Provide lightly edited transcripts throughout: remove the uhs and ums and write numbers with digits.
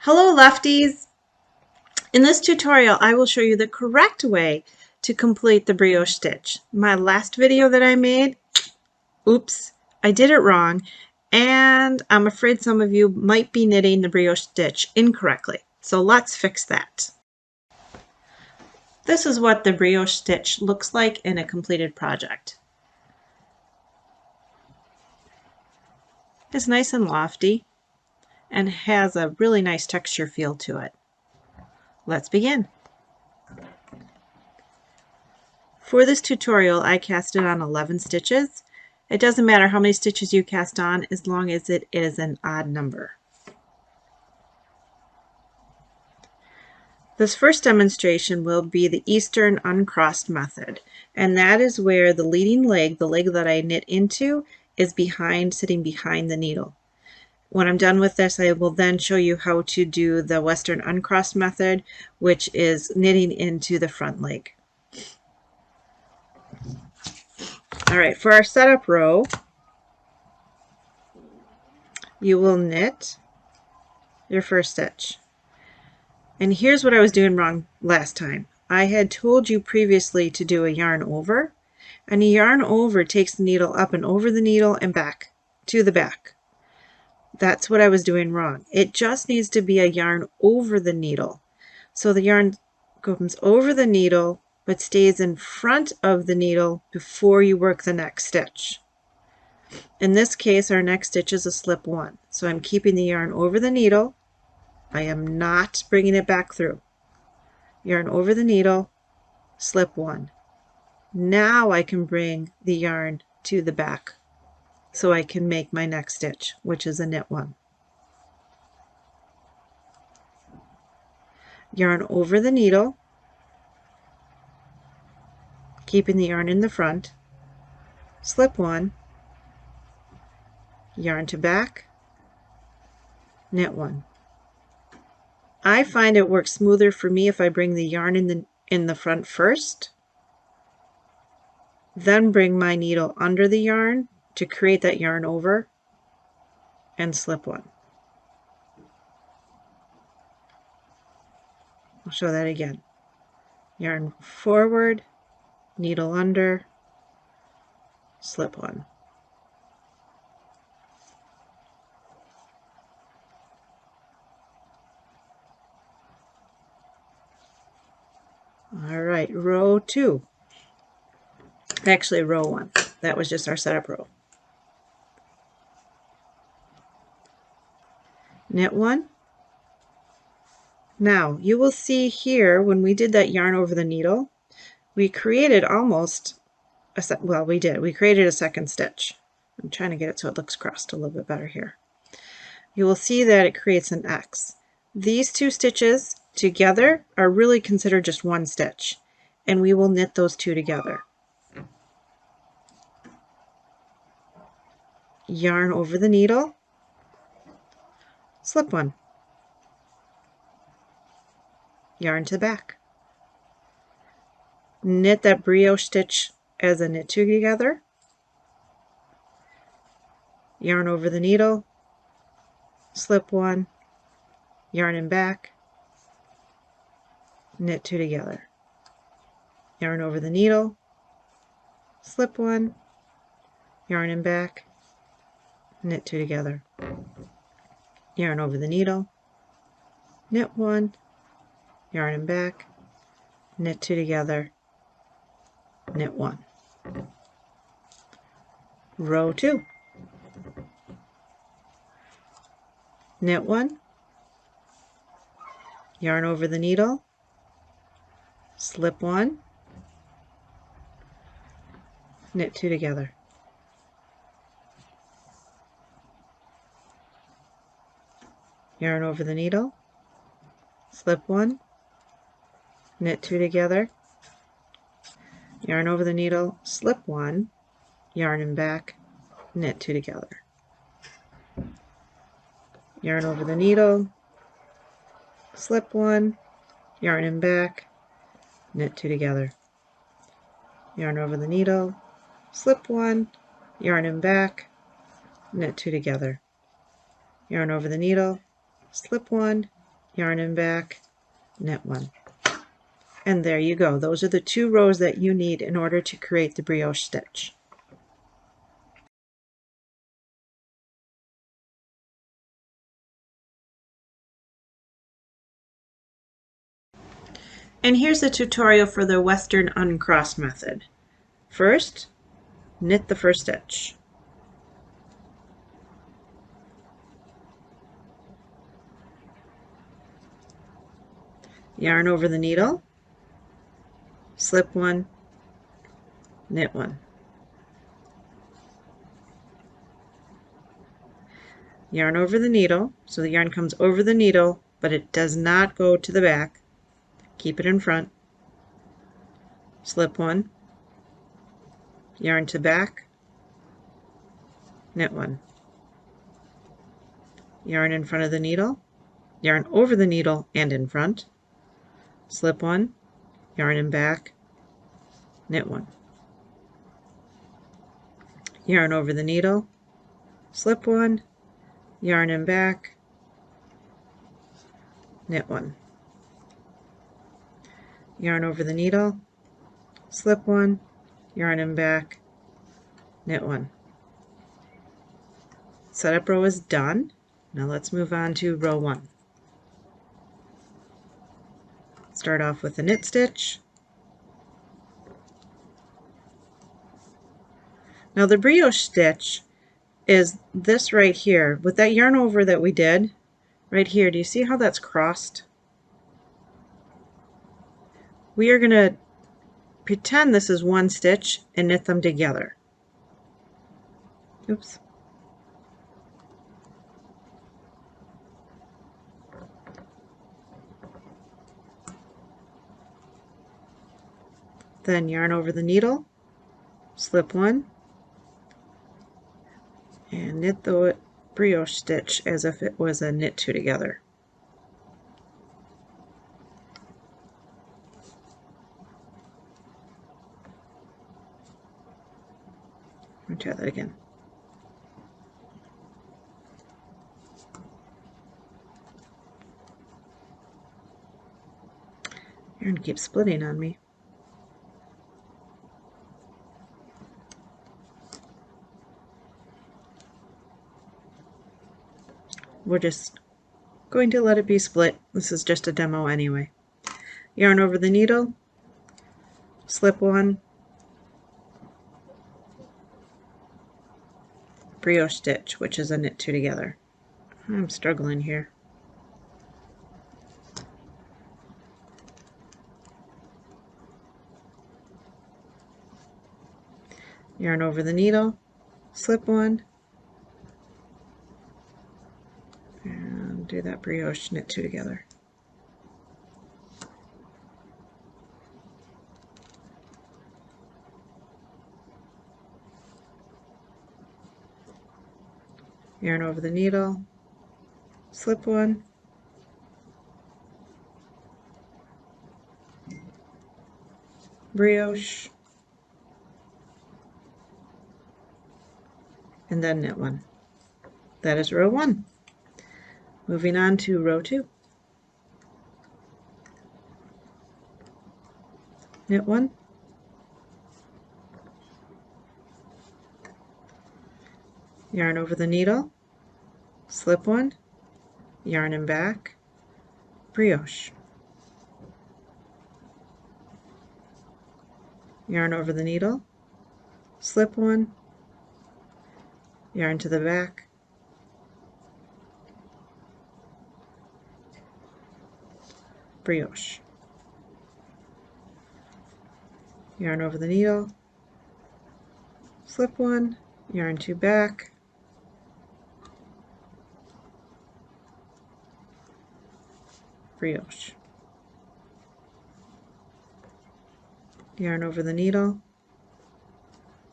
Hello lefties! In this tutorial I will show you the correct way to complete the brioche stitch. My last video that I made, oops, I did it wrong, and I'm afraid some of you might be knitting the brioche stitch incorrectly. So let's fix that. This is what the brioche stitch looks like in a completed project. It's nice and lofty and has a really nice texture feel to it. Let's begin. For this tutorial, I casted on 11 stitches. It doesn't matter how many stitches you cast on as long as it is an odd number. This first demonstration will be the Eastern uncrossed method, and that is where the leading leg, the leg that I knit into, is sitting behind the needle. When I'm done with this, I will then show you how to do the Western uncrossed method, which is knitting into the front leg. All right, for our setup row, you will knit your first stitch. And here's what I was doing wrong last time. I had told you previously to do a yarn over, and a yarn over takes the needle up and over the needle and back to the back. That's what I was doing wrong. It just needs to be a yarn over the needle. So the yarn comes over the needle but stays in front of the needle before you work the next stitch. In this case, our next stitch is a slip one. So I'm keeping the yarn over the needle. I am not bringing it back through. Yarn over the needle, slip one. Now I can bring the yarn to the back so I can make my next stitch, which is a knit one. Yarn over the needle, keeping the yarn in the front, slip one, yarn to back, knit one. I find it works smoother for me if I bring the yarn in the front first, then bring my needle under the yarn to create that yarn over, and slip one. I'll show that again. Yarn forward, needle under, slip one. All right, row two. Actually, row one. That was just our setup row. Knit one. Now, you will see here when we did that yarn over the needle, we created almost we created a second stitch. I'm trying to get it so it looks crossed a little bit better here. You will see that it creates an X. These two stitches together are really considered just one stitch, and we will knit those two together. Yarn over the needle, slip one, yarn to the back. Knit that brioche stitch as a knit two together, yarn over the needle, slip one, yarn and back, knit two together. Yarn over the needle, slip one, yarn and back, knit two together. Yarn over the needle, knit one, yarn and back, knit two together, knit one. Row two. Knit one, yarn over the needle, slip one, knit two together. Yarn over the needle, slip one, knit two together, yarn over the needle, slip one, yarn and back, knit two together. Yarn over the needle, slip one, yarn and back, knit two together. Yarn over the needle, slip one, yarn and back, knit two together. Yarn over the needle, slip one, yarn in back, knit 1. And there you go. Those are the 2 rows that you need in order to create the brioche stitch. And here's the tutorial for the Western uncross method. First, knit the first stitch. Yarn over the needle, slip 1, knit 1. Yarn over the needle, so the yarn comes over the needle, but it does not go to the back. Keep it in front. Slip 1, yarn to back, knit 1. Yarn in front of the needle, yarn over the needle and in front, slip 1, yarn in back, knit 1. Yarn over the needle, slip 1, yarn in back, knit 1. Yarn over the needle, slip 1, yarn in back, knit 1. Setup row is done. Now let's move on to row 1. Start off with a knit stitch. Now the brioche stitch is this right here. With that yarn over that we did, right here, do you see how that's crossed? We are going to pretend this is one stitch and knit them together. Oops. Then yarn over the needle, slip 1, and knit the brioche stitch as if it was a knit 2 together. Let me try that again. Yarn keeps splitting on me. We're just going to let it be split. This is just a demo anyway. Yarn over the needle, slip 1, brioche stitch, which is a knit 2 together. I'm struggling here. Yarn over the needle, slip 1, and do that brioche knit 2 together. Yarn over the needle, slip 1, brioche, and then knit 1. That is row 1. Moving on to row 2. Knit 1, yarn over the needle, slip 1, yarn in back, brioche. Yarn over the needle, slip 1, yarn to the back, brioche. Yarn over the needle, slip 1, yarn 2 back, brioche. Yarn over the needle,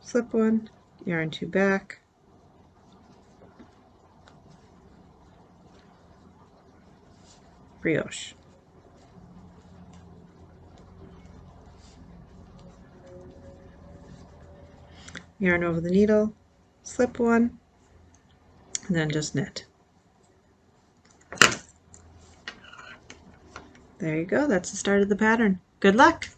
slip 1, yarn 2 back, brioche. Yarn over the needle, slip 1, and then just knit. There you go. That's the start of the pattern. Good luck!